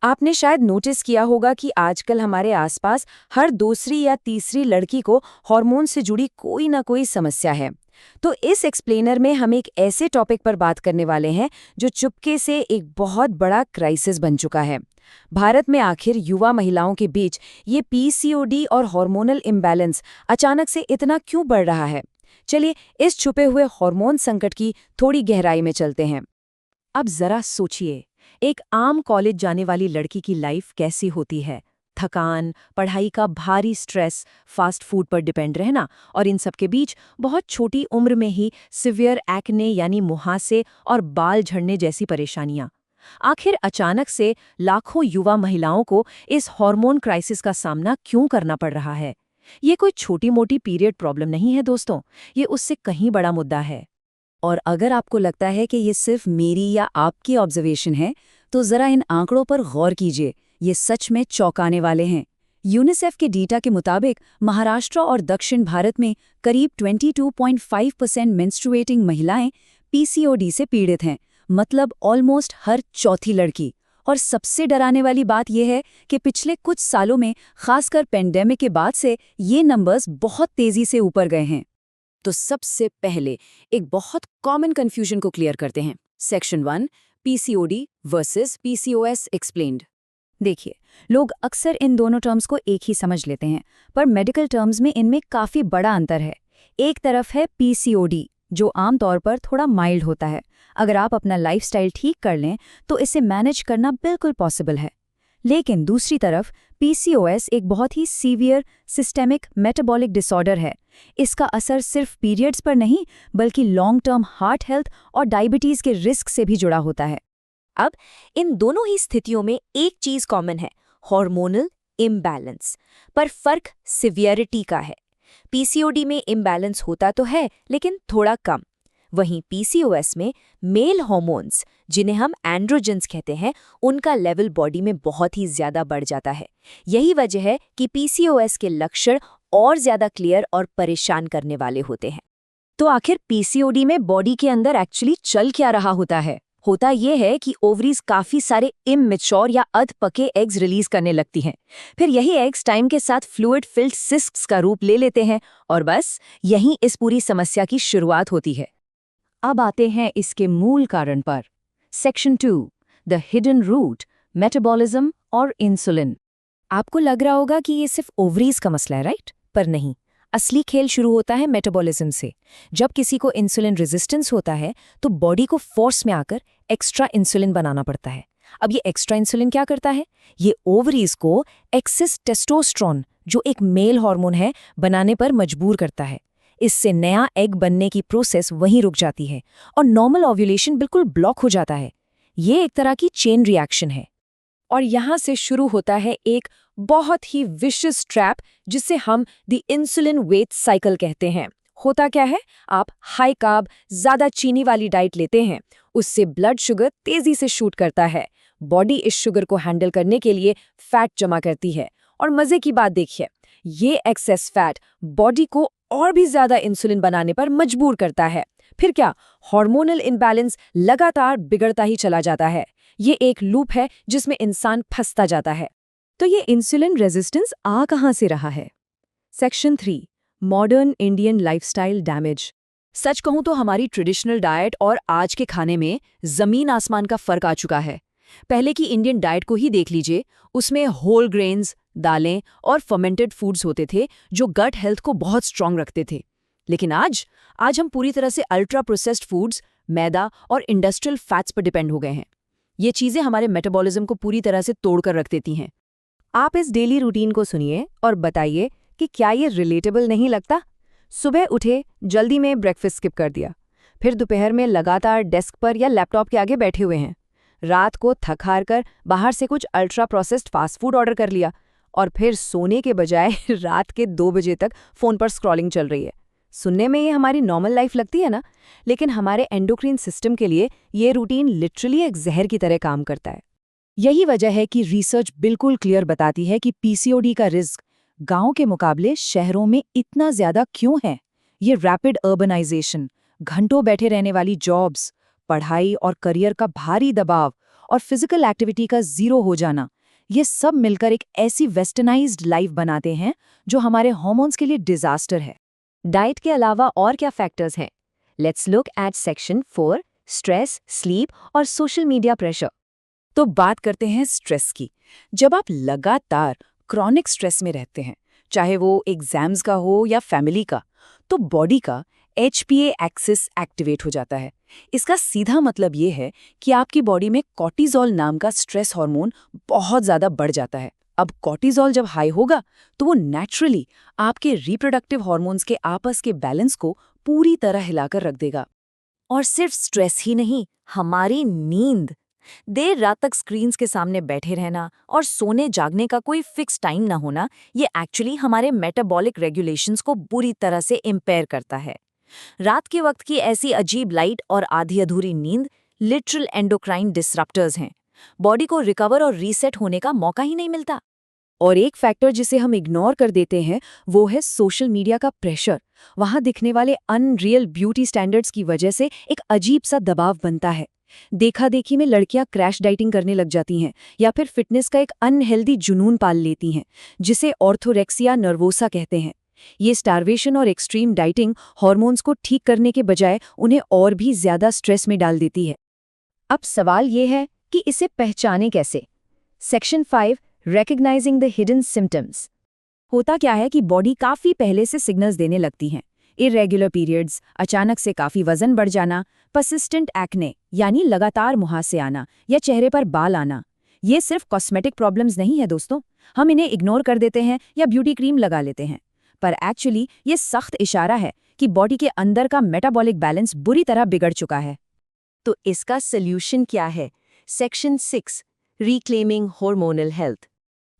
आपने शायद नोटिस किया होगा कि आजकल हमारे आसपास हर दूसरी या तीसरी लड़की को हार्मोन से जुड़ी कोई ना कोई समस्या है। तो इस एक्सप्लेनर में हम एक ऐसे टॉपिक पर बात करने वाले हैं जो चुपके से एक बहुत बड़ा क्राइसिस बन चुका है। भारत में आखिर युवा महिलाओं के बीच ये पीसीओडी और हार्मोनल इम्बैलेंस अचानक से इतना क्यों बढ़ रहा है? चलिए इस छुपे हुए हार्मोन संकट की थोड़ी गहराई में चलते हैं। अब जरा सोचिए, एक आम कॉलेज जाने वाली लड़की की लाइफ कैसी होती है। थकान, पढ़ाई का भारी स्ट्रेस, फास्ट फूड पर डिपेंड रहना और इन सब के बीच बहुत छोटी उम्र में ही सिवियर एक्ने यानी मुहासे और बाल झड़ने जैसी परेशानियां। आखिर अचानक से लाखों युवा महिलाओं को इस हार्मोन क्राइसिस का सामना क्यों करना पड़ रहा है? ये कोई छोटी मोटी पीरियड प्रॉब्लम नहीं है दोस्तों, ये उससे कहीं बड़ा मुद्दा है। और अगर आपको लगता है कि ये सिर्फ मेरी या आपकी ऑब्जर्वेशन है, तो ज़रा इन आंकड़ों पर गौर कीजिए। ये सच में चौंकाने वाले हैं। यूनिसेफ के डेटा के मुताबिक महाराष्ट्र और दक्षिण भारत में करीब 22.5% मेंस्ट्रुएटिंग महिलाएं पीसीओडी से पीड़ित हैं, मतलब ऑलमोस्ट हर चौथी लड़की। और सबसे डराने वाली बात यह है कि पिछले कुछ सालों में, खासकर पेंडेमिक के बाद से, ये नंबर्स बहुत तेज़ी से ऊपर गए हैं। तो सबसे पहले एक बहुत कॉमन कंफ्यूजन को क्लियर करते हैं। Section 1, PCOD versus PCOS explained. देखिए, लोग अक्सर इन दोनों टर्म्स को एक ही समझ लेते हैं, पर मेडिकल टर्म्स में इनमें काफ़ी बड़ा अंतर है। एक तरफ है पीसीओडी, जो आमतौर पर थोड़ा माइल्ड होता है। अगर आप अपना लाइफस्टाइल ठीक कर लें तो इसे मैनेज करना बिल्कुल पॉसिबल है। लेकिन दूसरी तरफ पीसीओएस एक बहुत ही सीवियर सिस्टेमिक मेटाबॉलिक डिसऑर्डर है। इसका असर सिर्फ पीरियड्स पर नहीं, बल्कि लॉन्ग टर्म हार्ट हेल्थ और डायबिटीज़ के रिस्क से भी जुड़ा होता है। अब इन दोनों ही स्थितियों में एक चीज कॉमन है, हार्मोनल इम्बैलेंस। पर फर्क सिवियरिटी का है। पीसीओडी में इम्बैलेंस होता तो है, लेकिन थोड़ा कम। वहीं पीसीओएस में मेल हार्मोन्स, जिन्हें हम एंड्रोजेंस कहते हैं, उनका लेवल बॉडी में बहुत ही ज्यादा बढ़ जाता है। यही वजह है कि पीसीओएस के लक्षण और ज्यादा क्लियर और परेशान करने वाले होते हैं। तो आखिर पीसीओडी में बॉडी के अंदर एक्चुअली चल क्या रहा होता है? होता यह है कि ओवरीज काफी सारे इमैच्योर या अध पके एग्स रिलीज करने लगती हैं। फिर यही एग्स टाइम के साथ फ्लूइड फिल्ड सिस्ट्स का रूप ले लेते हैं और बस यहीं इस पूरी समस्या की शुरुआत होती है। अब आते हैं इसके मूल कारण पर। Section 2, the hidden root, metabolism और इंसुलिन। आपको लग रहा होगा कि ये सिर्फ ओवरीज का मसला है, राइट? पर नहीं, असली खेल शुरू होता है मेटाबॉलिज्म से। जब किसी को इंसुलिन रेजिस्टेंस होता है तो बॉडी को फोर्स में आकर एक्स्ट्रा इंसुलिन बनाना पड़ता है। अब ये एक्स्ट्रा इंसुलिन क्या करता है? ये ओवरीज को एक्सेस टेस्टोस्टेरोन, जो एक मेल हार्मोन है, बनाने पर मजबूर करता है। इससे नया एग बनने की प्रोसेस वहीं रुक जाती है और नॉर्मल ओव्यूलेशन बिल्कुल ब्लॉक हो जाता है। ये एक तरह की चेन रिएक्शन है। और यहाँ से शुरू होता है एक बहुत ही विशियस ट्रैप, जिसे हम द इंसुलिन वेट साइकिल कहते हैं। होता क्या है? आप हाई कार्ब, ज्यादा चीनी वाली डाइट लेते हैं, उससे ब्लड शुगर तेजी से शूट करता है। बॉडी इस शुगर को हैंडल करने के लिए फैट जमा करती है। और मजे की बात देखिए, ये एक्सेस फैट बॉडी को और भी ज्यादा इंसुलिन बनाने पर मजबूर करता है। फिर क्या? हार्मोनल इम्बैलेंस लगातार बिगड़ता ही चला जाता है। ये एक लूप है जिसमें इंसान फंसता जाता है। तो ये इंसुलिन रेजिस्टेंस आ कहां से रहा है? Section 3, modern Indian lifestyle damage. सच कहूं तो हमारी ट्रेडिशनल डाइट और आज के खाने में जमीन आसमान का फर्क आ चुका है। पहले की इंडियन डाइट को ही देख लीजिए, उसमें होल ग्रेन्स, दालें और फर्मेंटेड फूड्स होते थे जो गट हेल्थ को बहुत स्ट्रांग रखते थे। लेकिन आज हम पूरी तरह से अल्ट्रा प्रोसेस्ड फूड्स, मैदा और इंडस्ट्रियल फैट्स पर डिपेंड हो गए हैं। ये चीज़ें हमारे मेटाबॉलिज्म को पूरी तरह से तोड़कर रख देती हैं। आप इस डेली रूटीन को सुनिए और बताइए कि क्या ये रिलेटेबल नहीं लगता? सुबह उठे, जल्दी में ब्रेकफास्ट स्किप कर दिया, फिर दोपहर में लगातार डेस्क पर या लैपटॉप के आगे बैठे हुए हैं, रात को थक हार कर बाहर से कुछ ultra processed fast food order कर लिया, और फिर सोने के बजाय रात के 2 बजे तक फ़ोन पर स्क्रॉलिंग चल रही है। सुनने में ये हमारी नॉर्मल लाइफ लगती है ना, लेकिन हमारे एंडोक्राइन सिस्टम के लिए ये रूटीन लिटरली एक जहर की तरह काम करता है। यही वजह है कि रिसर्च बिल्कुल क्लियर बताती है कि पीसीओडी का रिस्क गांव के मुकाबले शहरों में इतना ज्यादा क्यों है। ये रैपिड अर्बनाइजेशन, घंटों बैठे रहने वाली जॉब्स, पढ़ाई और करियर का भारी दबाव और फिजिकल एक्टिविटी का जीरो हो जाना, ये सब मिलकर एक ऐसी वेस्टर्नाइज्ड लाइफ बनाते हैं जो हमारे हार्मोन्स के लिए डिजास्टर है। डाइट के अलावा और क्या फैक्टर्स हैं? Let's look at section 4, stress, sleep और सोशल मीडिया प्रेशर। तो बात करते हैं स्ट्रेस की। जब आप लगातार क्रॉनिक स्ट्रेस में रहते हैं, चाहे वो एग्जाम्स का हो या फैमिली का, तो बॉडी का HPA एक्सिस एक्टिवेट हो जाता है। इसका सीधा मतलब ये है कि आपकी बॉडी में कॉर्टिजोल नाम का स्ट्रेस हार्मोन बहुत ज़्यादा बढ़ जाता है। अब कॉर्टिजोल जब हाई होगा तो वो नेचुरली आपके रिप्रोडक्टिव हार्मोन्स के आपस के बैलेंस को पूरी तरह हिलाकर रख देगा। और सिर्फ स्ट्रेस ही नहीं, हमारी नींद। देर रात तक स्क्रीन्स के सामने बैठे रहना और सोने जागने का कोई फिक्स टाइम ना होना, ये एक्चुअली हमारे मेटाबॉलिक रेगुलेशंस को बुरी तरह से इम्पेयर करता है। रात के वक्त की ऐसी अजीब लाइट और आधी अधूरी नींद लिटरल एंडोक्राइन डिसरप्टर्स हैं। बॉडी को रिकवर और रीसेट होने का मौका ही नहीं मिलता। और एक फैक्टर जिसे हम इग्नोर कर देते हैं वो है सोशल मीडिया का प्रेशर। वहाँ दिखने वाले अनरियल ब्यूटी स्टैंडर्ड्स की वजह से एक अजीब सा दबाव बनता है। देखा देखी में लड़कियां क्रैश डाइटिंग करने लग जाती हैं या फिर फिटनेस का एक अनहेल्दी जुनून पाल लेती हैं, जिसे ऑर्थोरेक्सिया नर्वोसा कहते हैं। ये स्टार्वेशन और एक्सट्रीम डाइटिंग हार्मोन्स को ठीक करने के बजाय उन्हें और भी ज्यादा स्ट्रेस में डाल देती है। अब सवाल ये है कि इसे पहचाने कैसे। Section 5, Recognizing the hidden symptoms। होता क्या है कि बॉडी काफी पहले से सिग्नल्स देने लगती हैं। इरेगुलर पीरियड्स, अचानक से काफी वजन बढ़ जाना, पर्सिस्टेंट एक्ने यानी लगातार मुहासे आना या चेहरे पर बाल आना। ये सिर्फ कॉस्मेटिक प्रॉब्लम्स नहीं है दोस्तों। हम इन्हें इग्नोर कर देते हैं या ब्यूटी क्रीम लगा लेते हैं, पर एक्चुअली ये सख्त इशारा है कि बॉडी के अंदर का मेटाबॉलिक बैलेंस बुरी तरह बिगड़ चुका है। तो इसका सोल्यूशन क्या है? Section 6, reclaiming hormonal health.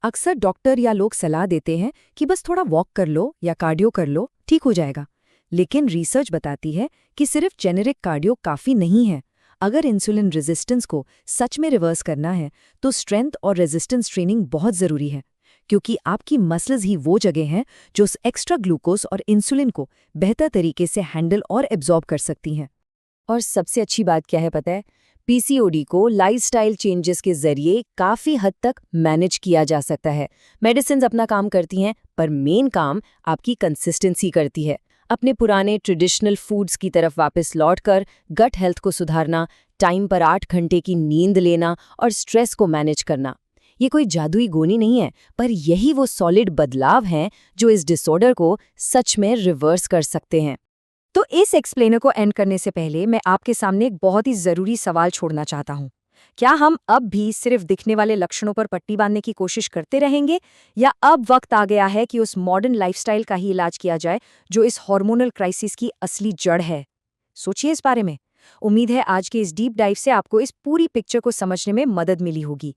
अक्सर डॉक्टर या लोग सलाह देते हैं कि बस थोड़ा वॉक कर लो या कार्डियो कर लो, ठीक हो जाएगा। लेकिन रिसर्च बताती है कि सिर्फ जेनेरिक कार्डियो काफ़ी नहीं है। अगर इंसुलिन रेजिस्टेंस को सच में रिवर्स करना है तो स्ट्रेंथ और रेजिस्टेंस ट्रेनिंग बहुत ज़रूरी है, क्योंकि आपकी मसल्स ही वो जगह हैं जो उस एक्स्ट्रा ग्लूकोज और इंसुलिन को बेहतर तरीके से हैंडल और एब्जॉर्ब कर सकती हैं। और सबसे अच्छी बात क्या है पता है? पीसीओडी को लाइफस्टाइल चेंजेस के जरिए काफी हद तक मैनेज किया जा सकता है। मेडिसिन्स अपना काम करती हैं, पर मेन काम आपकी कंसिस्टेंसी करती है। अपने पुराने ट्रेडिशनल फूड्स की तरफ वापस लौटकर गट हेल्थ को सुधारना, टाइम पर 8 घंटे की नींद लेना और स्ट्रेस को मैनेज करना। ये कोई जादुई गोली नहीं है, पर यही वो सॉलिड बदलाव हैं जो इस डिसऑर्डर को सच में रिवर्स कर सकते हैं। तो इस एक्सप्लेनर को एंड करने से पहले मैं आपके सामने एक बहुत ही ज़रूरी सवाल छोड़ना चाहता हूँ। क्या हम अब भी सिर्फ दिखने वाले लक्षणों पर पट्टी बांधने की कोशिश करते रहेंगे, या अब वक्त आ गया है कि उस मॉडर्न लाइफस्टाइल का ही इलाज किया जाए जो इस हार्मोनल क्राइसिस की असली जड़ है? सोचिए इस बारे में। उम्मीद है आज के इस डीप डाइव से आपको इस पूरी पिक्चर को समझने में मदद मिली होगी।